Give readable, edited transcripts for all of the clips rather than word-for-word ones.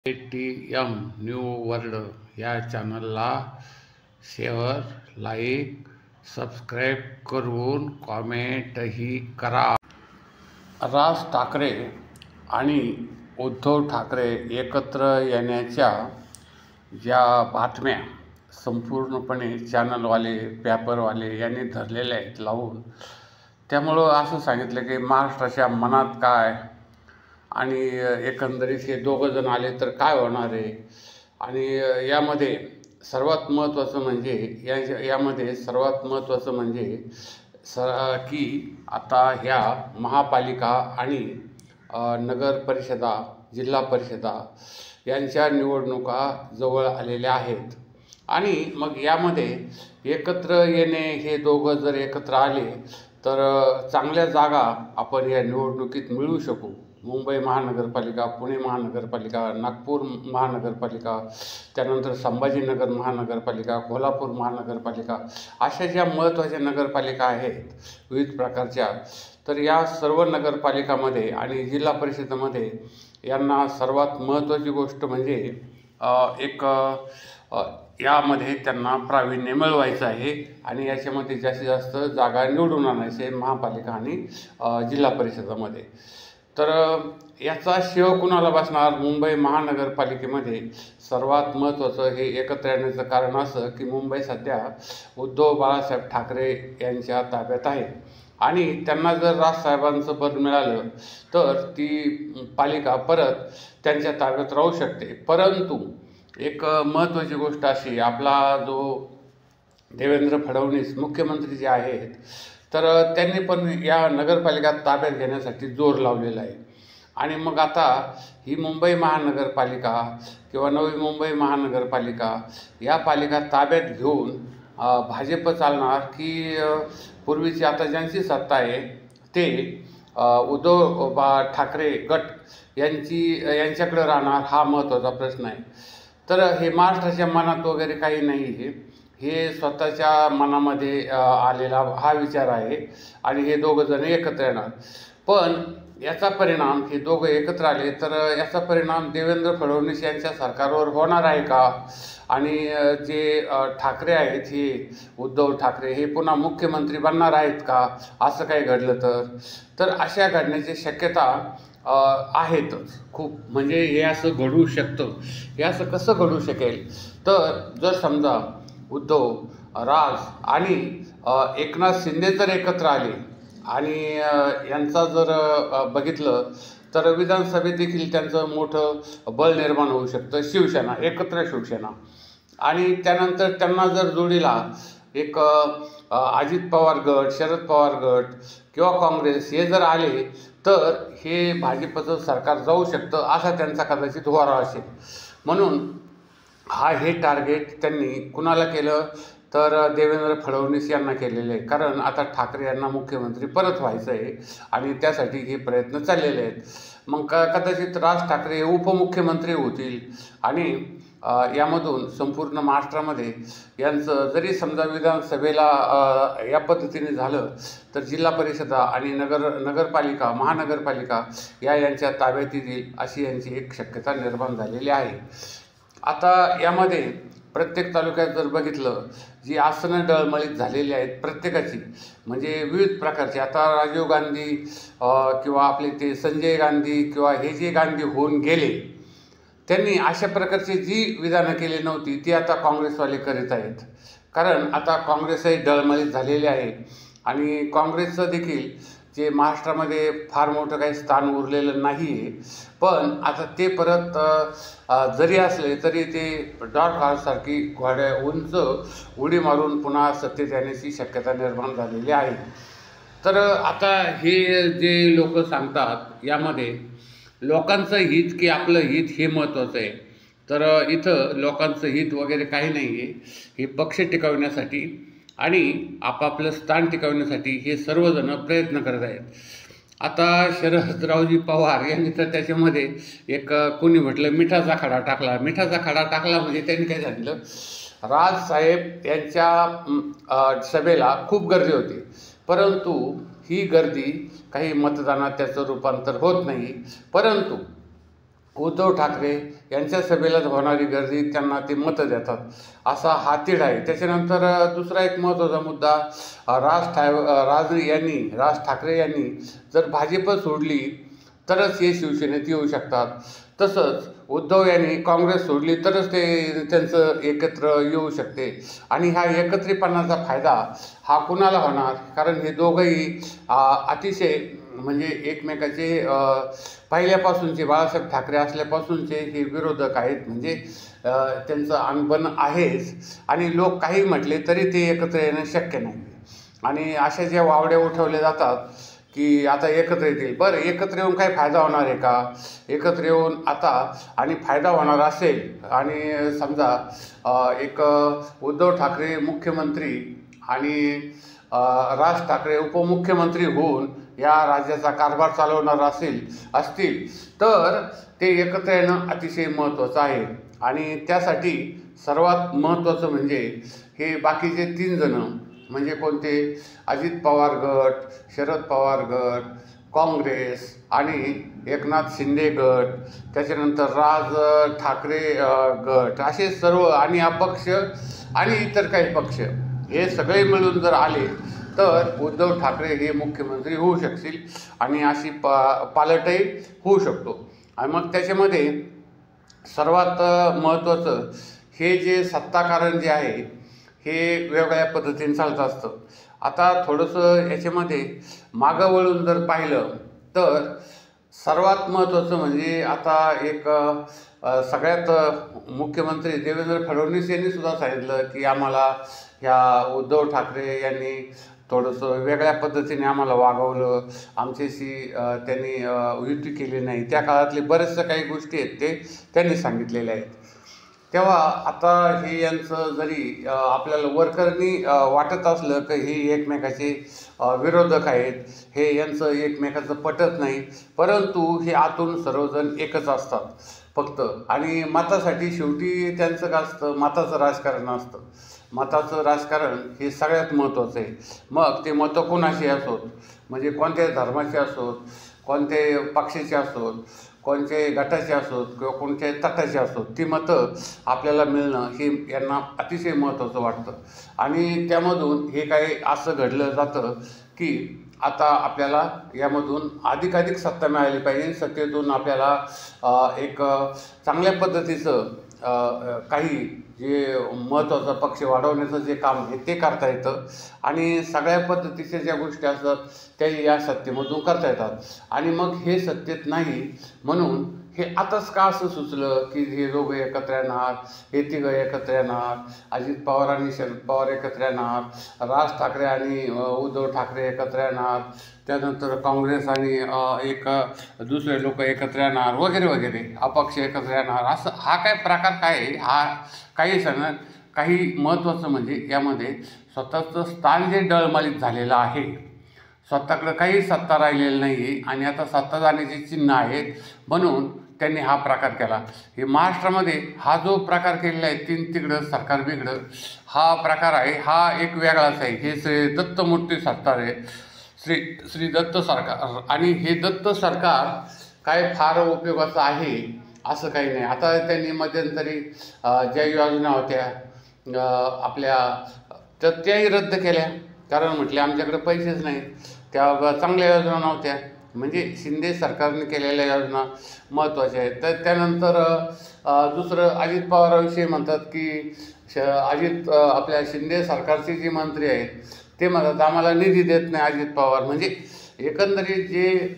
ATM new world या चॅनलला share, like, subscribe करून कॉमेंटही करा. राज ठाकरे आणि उद्धव ठाकरे एकत्र येण्याच्या ज्या बातम्या संपूर्णपणे चॅनलवाले, पेपरवाले यांनी धरलेल्या आहेत लावून, त्यामुळं असं सांगितलं की महाराष्ट्राच्या मनात काय आणि एकंदरीत हे दोघं जण आले तर काय होणार आहे. आणि यामध्ये सर्वात महत्त्वाचं म्हणजे की आता ह्या महापालिका आणि नगर परिषदा, जिल्हा परिषदा यांच्या निवडणुका जवळ आलेल्या आहेत. आणि मग यामध्ये एकत्र येणे, हे दोघं जर एकत्र आले तर चांगल्या जागा आपण या निवडणुकीत मिळवू शकू. मुंबई महानगरपालिका, पुणे महानगरपालिका, नागपूर महानगरपालिका, त्यानंतर संभाजीनगर महानगरपालिका, कोल्हापूर महानगरपालिका, अशा ज्या महत्त्वाच्या नगरपालिका आहेत विविध प्रकारच्या, तर या सर्व नगरपालिकामध्ये आणि जिल्हा परिषदेमध्ये यांना सर्वात महत्त्वाची गोष्ट म्हणजे यामध्ये त्यांना प्रावीण्य मिळवायचं आहे आणि याच्यामध्ये जास्तीत जास्त जागा निवडून आणायचे महापालिका आणि जिल्हा परिषदेमध्ये. तर याचा शेव कुणाला बसणार? मुंबई महानगरपालिकेमध्ये सर्वात महत्त्वाचं हे एकत्र येण्याचं कारण असं की मुंबई सध्या उद्धव बाळासाहेब ठाकरे यांच्या ताब्यात आहे आणि त्यांना जर राजसाहेबांचं पद मिळालं तर ती पालिका परत त्यांच्या ताब्यात राहू शकते. परंतु एक महत्त्वाची गोष्ट अशी, आपला जो देवेंद्र फडणवीस मुख्यमंत्री जे आहेत, तर त्यांनी पण या नगरपालिका ताब्यात घेण्यासाठी जोर लावलेला आहे. आणि मग आता ही मुंबई महानगरपालिका किंवा नवी मुंबई महानगरपालिका या पालिका ताब्यात घेऊन भाजप चालणार की पूर्वीची आता ज्यांची सत्ता आहे ते उद्धव ठाकरे गट यांच्याकडे राहणार, हा महत्त्वाचा प्रश्न आहे. तर हे महाराष्ट्राच्या मनात वगैरे काही नाही आहे, हे स्वतःच्या मनामध्ये आलेला हा विचार आहे आणि हे दोघं जण एकत्र येणार. पण याचा परिणाम, हे दोघं एकत्र आले तर याचा परिणाम देवेंद्र फडणवीस यांच्या सरकारवर होणार आहे का? आणि जे ठाकरे आहेत, हे उद्धव ठाकरे, हे पुन्हा मुख्यमंत्री बनणार आहेत का असं काही घडलं तर अशा घडण्याची शक्यता आहेतच खूप. म्हणजे हे असं घडू शकतं. हे असं कसं घडू शकेल? तर जर समजा उद्धव, राज आणि एकनाथ शिंदे जर एकत्र आले आणि यांचा जर बघितलं तर विधानसभेत देखील त्यांचं मोठं बळ निर्माण होऊ शकतं. शिवसेना, एकत्र शिवसेना, आणि त्यानंतर त्यांना जर जोडीला एक अजित पवार गट, शरद पवार गट किंवा काँग्रेस हे जर आले तर हे भाजपचं सरकार जाऊ शकतं, असा त्यांचा कदाचित होरा असेल. म्हणून हे टार्गेट त्यांनी कुणाला केलं तर देवेंद्र फडणवीस यांना केलेले आहे. कारण आता ठाकरे यांना मुख्यमंत्री परत व्हायचं आहे आणि त्यासाठी हे प्रयत्न चाललेले आहेत. मग कदाचित राज ठाकरे हे उपमुख्यमंत्री होतील आणि यामधून संपूर्ण महाराष्ट्रामध्ये यांचं जरी समजा विधानसभेला या पद्धतीने झालं तर जिल्हा परिषदा आणि नगरपालिका, महानगरपालिका यांच्या ताब्यात येतील अशी यांची एक शक्यता निर्माण झालेली आहे. आता यामध्ये प्रत्येक तालुक्यात जर बघितलं, जी आसनं डळमळीत झालेली आहेत प्रत्येकाची, म्हणजे विविध प्रकारची, आता राजीव गांधी किंवा आपले ते संजय गांधी किंवा हे जे गांधी होऊन गेले, त्यांनी अशा प्रकारची जी विधानं केली नव्हती ती आता काँग्रेसवाले करीत आहेत. कारण आता काँग्रेसही डळमळीत झालेली आहे आणि काँग्रेसचं देखील जे महाराष्ट्रामध्ये फार मोठं काही स्थान उरलेलं नाही आहे. पण आता ते परत जरी असले तरी ते डॉट हॉर्ससारखी उंच उडी मारून पुन्हा सत्तेत येण्याची शक्यता निर्माण झालेली आहे. तर आता हे जे लोक सांगतात यामध्ये लोकांचं हित की आपलं हित हे महत्त्वाचं आहे. तर इथं लोकांचं हित वगैरे काही नाही आहे. हे पक्ष टिकवण्यासाठी आणि आपापलं स्थान टिकवण्यासाठी हे सर्वजण प्रयत्न करत आहेत. आता शरदरावजी पवार यांनी तर त्याच्यामध्ये एक कोणी म्हटलं मिठाचा खडा टाकला. मिठाचा खडा टाकला म्हणजे त्यांनी काय सांगितलं, राजसाहेब यांच्या सभेला खूप गर्दी होती, परंतु ही गर्दी काही मतदानात त्याचं रूपांतर होत नाही. परंतु उद्धव ठाकरे यांच्या सभेला होणारी गर्दी त्यांना ते मतं देतात, असा हा तीढ आहे. त्याच्यानंतर दुसरा एक महत्त्वाचा मुद्दा, राज ठाकरे यांनी जर भाजप सोडली तरच हे शिवसेनेत येऊ शकतात. तसंच उद्धव यांनी काँग्रेस सोडली तरच ते त्यांचं एकत्र येऊ शकते. आणि ह्या एकत्रितपणाचा फायदा हा कुणाला होणार? कारण हे दोघंही अतिशय म्हणजे एकमेकाचे पहिल्यापासूनचे, बाळासाहेब ठाकरे असल्यापासूनचे हे विरोधक आहेत. म्हणजे त्यांचं अनबन आहेच आणि लोक काही म्हटले तरी ते एकत्र येणं शक्य नाही. आणि अशा ज्या वावड्या उठवल्या जातात की आता एकत्र येतील, बरं एकत्र येऊन काही फायदा होणार आहे का? एकत्र येऊन आता आणि फायदा होणार असेल आणि समजा एक उद्धव ठाकरे मुख्यमंत्री आणि राज ठाकरे उपमुख्यमंत्री होऊन या राज्याचा कारभार चालवणार असतील तर ते एकत्र येणं अतिशय महत्त्वाचं आहे. आणि त्यासाठी सर्वात महत्त्वाचं म्हणजे हे बाकीचे 3 जणं म्हणजे कोणते? अजित पवार गट, शरद पवार गट, काँग्रेस आणि एकनाथ शिंदे गट, त्याच्यानंतर राज ठाकरे गट, असे सर्व आणि अपक्ष आणि इतर काही पक्ष हे सगळे मिळून जर आले तर उद्धव ठाकरे हे मुख्यमंत्री होऊ शकतील आणि अशी पालटही होऊ शकतो. आणि मग त्याच्यामध्ये सर्वात महत्त्वाचं हे जे सत्ताकारण जे आहे हे वेगवेगळ्या पद्धतीने चालत असतं. आता थोडंसं याच्यामध्ये मागं वळून जर पाहिलं तर सर्वात महत्त्वाचं म्हणजे आता एक सगळ्यात मुख्यमंत्री देवेंद्र फडणवीस यांनी सुद्धा सांगितलं की आम्हाला ह्या उद्धव ठाकरे यांनी थोडंसं वेगळ्या पद्धतीने आम्हाला वागवलं, आमच्याशी त्यांनी युती केली नाही. त्या काळातले बरेचशा काही गोष्टी आहेत ते त्यांनी सांगितलेल्या आहेत. तेव्हा आता हे यांचं जरी आपल्याला वरकरणी वाटत असलं की हे एकमेकाचे विरोधक आहेत, हे यांचं एकमेकाचं पटत नाही, परंतु हे आतून सर्वजण एकच असतात फक्त. आणि मतासाठी शेवटी त्यांचं काय असतं? मताचं राजकारण असतं. मताचं राजकारण हे सगळ्यात महत्त्वाचं आहे. मग ते मतं कोणाशी असोत, म्हणजे कोणत्या धर्माचे असोत, कोणत्या पक्षाचे असोत, कोणत्या गटाचे असोत किंवा कोणत्या तटाचे असोत, ती मतं आपल्याला मिळणं हे यांना अतिशय महत्त्वाचं वाटतं. आणि त्यामधून हे काही असं घडलं जातं की आता आपल्याला यामधून अधिकाधिक सत्ता मिळाली पाहिजे. सत्तेतून आपल्याला एक चांगल्या पद्धतीचं काही जे महत्त्वाचा पक्ष वाढवण्याचं जे काम आहे ते करता येतं. आणि सगळ्या पद्धतीच्या ज्या गोष्टी असतात त्या या सत्तेमधून करता येतात. आणि मग हे सत्तेत नाही म्हणून हे आताच का असं सुचलं की हे दोघं एकत्र येणार, हे तिघं एकत्र येणार, अजित पवार आणि शरद पवार एकत्र येणार, राज ठाकरे आणि उद्धव ठाकरे एकत्र येणार, त्यानंतर काँग्रेस आणि एक दुसरे लोक एकत्र येणार वगैरे वगैरे, अपक्ष एकत्र येणार, असं हा काय प्रकार काय आहे? हा काही महत्त्वाचं म्हणजे यामध्ये स्वतःचं स्थान जे डळमळीत झालेलं आहे, स्वतःकडं काही सत्ता राहिलेली नाही आहे आणि आता सत्ता जाण्याची चिन्ह आहेत म्हणून त्यांनी हा प्रकार केला. हे महाराष्ट्रामध्ये हा जो प्रकार केलेला आहे 3 तिकडं सरकार बिघडं, हा प्रकार आहे हा एक वेगळाच आहे. हे श्री दत्त मूर्ती सरकार आहे, श्री दत्त सरकार. आणि हे दत्त सरकार काय फार उपयोगाचं आहे असं काही नाही. आता त्यांनी मध्यंतरी ज्या योजना होत्या आपल्या तर त्याही रद्द केल्या, कारण म्हटले आमच्याकडे पैसेच नाहीत. त्या चांगल्या योजना नव्हत्या, म्हणजे शिंदे सरकारने केलेल्या योजना महत्त्वाच्या आहेत. तर त्यानंतर दुसरं अजित पवारांविषयी म्हणतात की आपल्या शिंदे सरकारचे जे मंत्री आहेत ते म्हणतात आम्हाला निधी देत नाही अजित पवार. म्हणजे एकंदरीत जे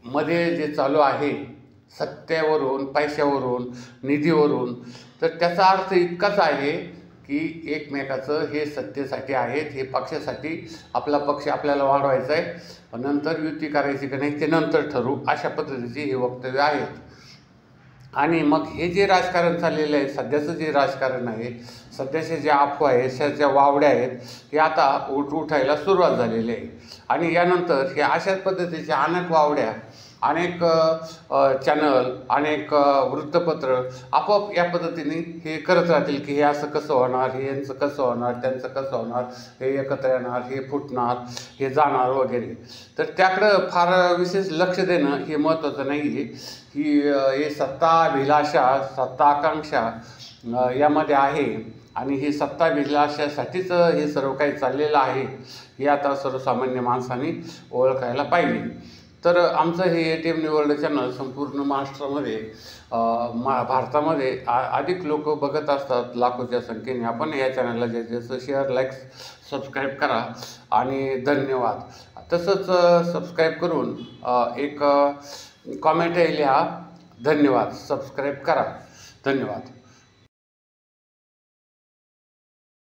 मध्ये जे चालू आहे सत्तेवरून, पैशावरून, निधीवरून, तर त्याचा अर्थ इतकाच आहे की एकमेकाचं हे सत्तेसाठी आहेत, हे पक्षासाठी, आपला पक्ष आपल्याला वाढवायचा आहे, नंतर युती करायची की नाही ते नंतर ठरवू, अशा पद्धतीचे हे वक्तव्य आहेत. आणि मग हे जे राजकारण चाललेलं आहे, सध्याचं जे राजकारण आहे, सध्याच्या ज्या अफवा आहेत, ज्या वावड्या आहेत, हे आता उठायला सुरुवात झालेली आहे. आणि यानंतर हे अशाच पद्धतीच्या अनेक वावड्या अनेक चॅनल, अनेक वृत्तपत्र आपोआप या पद्धतीने हे करत राहतील की हे असं कसं होणार, हे यांचं कसं होणार, त्यांचं कसं होणार, हे एकत्र येणार, हे फुटणार, हे जाणार वगैरे. तर त्याकडं फार विशेष लक्ष देणं हे महत्त्वाचं नाही आहे. हे सत्ताभिलाषा, सत्ता आकांक्षा यामध्ये आहे आणि हे सत्ताभिलाषासाठीच हे सर्व काही चाललेलं आहे हे आता सर्वसामान्य माणसांनी ओळखायला पाहिजे. तर आमचं हे ATM न्यू वर्ल्ड चॅनल संपूर्ण महाराष्ट्रामध्ये भारतामध्ये अधिक लोक बघत असतात लाखोच्या संख्येने. आपण या चॅनलला जास्तीत शेअर, लाईक, सबस्क्राईब करा आणि धन्यवाद. तसंच सबस्क्राईब करून एक कॉमेंटही लिहा. धन्यवाद. सबस्क्राईब करा. धन्यवाद.